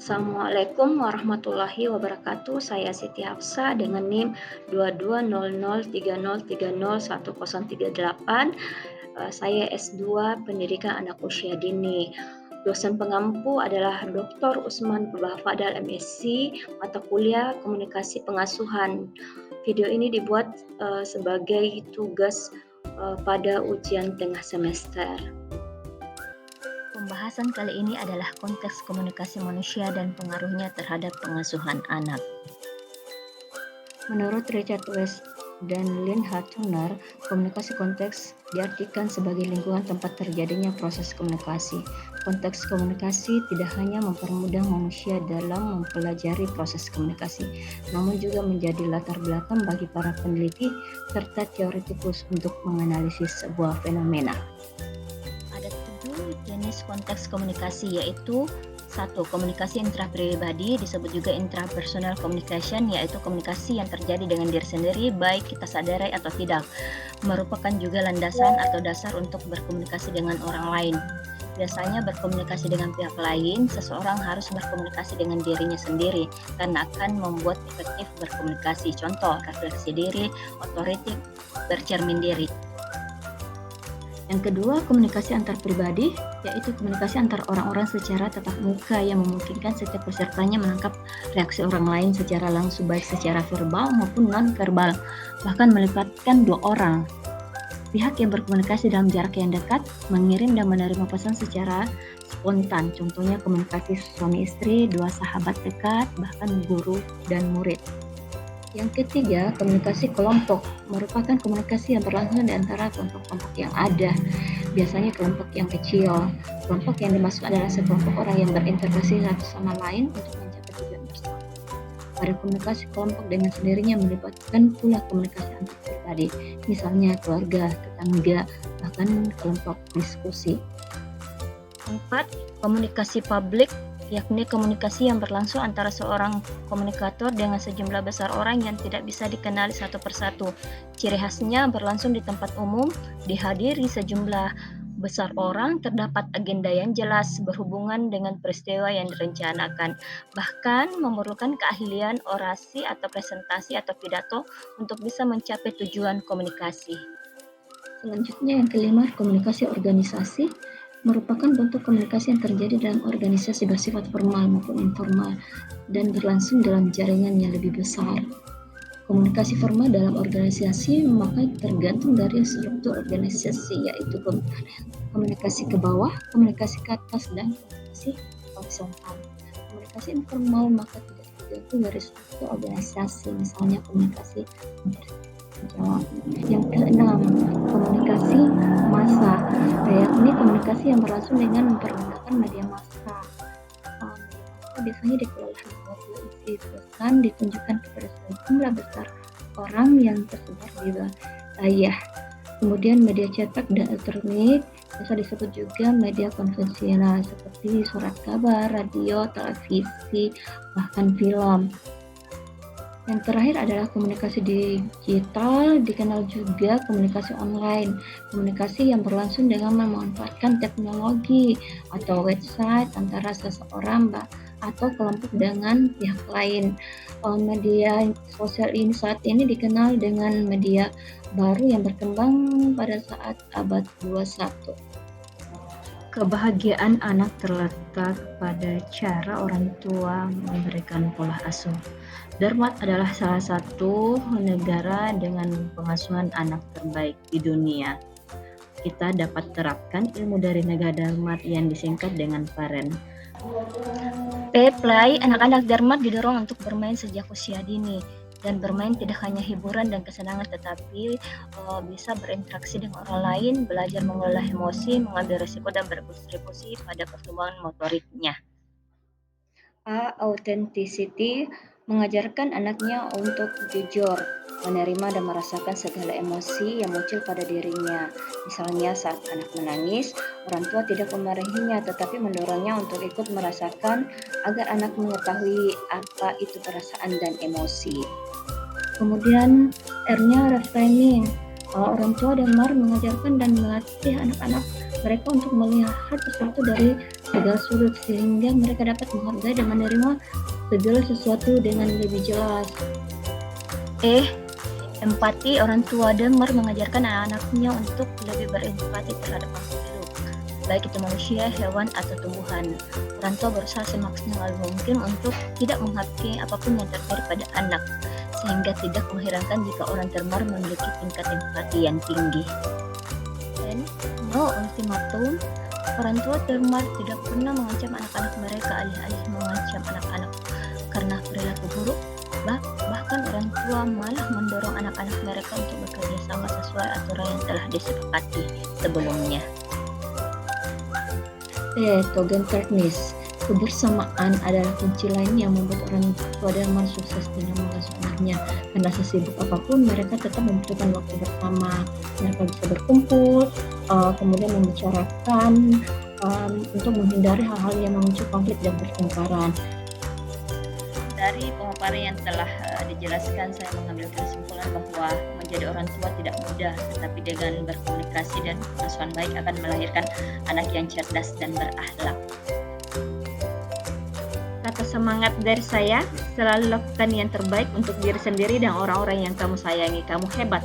Assalamualaikum warahmatullahi wabarakatuh. Saya Siti Hafsah dengan NIM 220030301038. Saya S2 Pendidikan Anak Usia Dini. Dosen pengampu adalah Dr. Usman Purbah Fadal MSc, mata kuliah Komunikasi Pengasuhan. Video ini dibuat sebagai tugas pada ujian tengah semester. Pembahasan kali ini adalah konteks komunikasi manusia dan pengaruhnya terhadap pengasuhan anak. Menurut Richard West dan Lynn Turner, komunikasi konteks diartikan sebagai lingkungan tempat terjadinya proses komunikasi. Konteks komunikasi tidak hanya mempermudah manusia dalam mempelajari proses komunikasi, namun juga menjadi latar belakang bagi para peneliti serta teoretikus untuk menganalisis sebuah fenomena. Ada 7 jenis konteks komunikasi, yaitu 1. Komunikasi intrapribadi, disebut juga intrapersonal communication, yaitu komunikasi yang terjadi dengan diri sendiri baik kita sadari atau tidak, merupakan juga landasan atau dasar untuk berkomunikasi dengan orang lain. Biasanya berkomunikasi dengan pihak lain, seseorang harus berkomunikasi dengan dirinya sendiri karena akan membuat efektif berkomunikasi. Contoh, refleksi diri, otoriti, bercermin diri. Yang kedua, komunikasi antar pribadi, yaitu komunikasi antar orang-orang secara tatap muka yang memungkinkan setiap pesertanya menangkap reaksi orang lain secara langsung, baik secara verbal maupun non-verbal, bahkan melibatkan 2 orang. Pihak yang berkomunikasi dalam jarak yang dekat, mengirim dan menerima pesan secara spontan, contohnya komunikasi suami istri, 2 sahabat dekat, bahkan guru dan murid. Yang ketiga, komunikasi kelompok merupakan komunikasi yang berlangsung di antara kelompok-kelompok yang ada, biasanya kelompok yang kecil. Kelompok yang dimaksud adalah sekelompok orang yang berinteraksi satu sama lain untuk mencapai tujuan bersama. Pada komunikasi kelompok dengan sendirinya melibatkan pula komunikasi antar pribadi, misalnya keluarga, tetangga, bahkan kelompok diskusi. 4. Komunikasi publik, yakni komunikasi yang berlangsung antara seorang komunikator dengan sejumlah besar orang yang tidak bisa dikenali satu persatu. Ciri khasnya berlangsung di tempat umum, dihadiri sejumlah besar orang, terdapat agenda yang jelas berhubungan dengan peristiwa yang direncanakan, bahkan memerlukan keahlian orasi atau presentasi atau pidato untuk bisa mencapai tujuan komunikasi. Selanjutnya yang kelima, komunikasi organisasi merupakan bentuk komunikasi yang terjadi dalam organisasi bersifat formal maupun informal dan berlangsung dalam jaringan yang lebih besar. Komunikasi formal dalam organisasi maka tergantung dari struktur organisasi, yaitu komunikasi ke bawah, komunikasi ke atas, dan komunikasi horizontal. Komunikasi informal maka tidak tergantung dari struktur organisasi, misalnya komunikasi yang keenam, komunikasi massa, yakni komunikasi yang berlangsung dengan mempergunakan media massa. Biasanya dikelola melalui isi pesan ditunjukkan kepada sejumlah besar orang yang tersebar di wilayah. Kemudian media cetak dan elektronik bisa disebut juga media konvensional seperti surat kabar, radio, televisi, bahkan film. Yang terakhir adalah komunikasi digital, dikenal juga komunikasi online, komunikasi yang berlangsung dengan memanfaatkan teknologi atau website antara seseorang atau kelompok dengan pihak lain. Media sosial ini saat ini dikenal dengan media baru yang berkembang pada saat abad 21. Kebahagiaan anak terletak pada cara orang tua memberikan pola asuh. Denmark adalah salah satu negara dengan pengasuhan anak terbaik di dunia. Kita dapat terapkan ilmu dari negara Denmark yang disingkat dengan PAREN. Play, anak-anak Denmark didorong untuk bermain sejak usia dini. Dan bermain tidak hanya hiburan dan kesenangan, tetapi bisa berinteraksi dengan orang lain, belajar mengelola emosi, mengambil risiko, dan berkontribusi pada pertumbuhan motoriknya. Authenticity mengajarkan anaknya untuk jujur, menerima dan merasakan segala emosi yang muncul pada dirinya. Misalnya saat anak menangis, orang tua tidak memarahinya tetapi mendorongnya untuk ikut merasakan agar anak mengetahui apa itu perasaan dan emosi. Kemudian R-nya reframing. Orang tua Denmark mengajarkan dan melatih anak-anak mereka untuk melihat sesuatu dari segala sudut sehingga mereka dapat menghargai dan menerima segala sesuatu dengan lebih jelas. Empati, orang tua Denmark mengajarkan anak-anaknya untuk lebih berempati terhadap makhluk hidup, baik itu manusia, hewan, atau tumbuhan. Orang tua berusaha semaksimal mungkin untuk tidak menghakimi apapun yang terjadi pada anak, sehingga tidak mengherankan jika orang Denmark memiliki tingkat empati yang tinggi. Dan ultimatum, orang tua Denmark tidak pernah mengancam anak-anak mereka, alih-alih mengancam anak-anak karena perilaku buruk. Bahkan orang tua malah mendorong anak-anak mereka untuk bekerja sama sesuai aturan yang telah disepakati sebelumnya. Togetherness, kebersamaan adalah kunci lain yang membuat orang tua Denmark sukses dalam mengasuh anaknya. Karena sesibuk apapun, mereka tetap memberikan waktu bersama. Mereka bisa berkumpul, kemudian membicarakan untuk menghindari hal-hal yang memicu konflik dan pertengkaran. Dari pemaparan yang telah dijelaskan, saya mengambil kesimpulan bahwa menjadi orang tua tidak mudah, tetapi dengan berkomunikasi dan pengasuhan baik akan melahirkan anak yang cerdas dan berakhlak. Kata semangat dari saya, selalu lakukan yang terbaik untuk diri sendiri dan orang-orang yang kamu sayangi. Kamu hebat!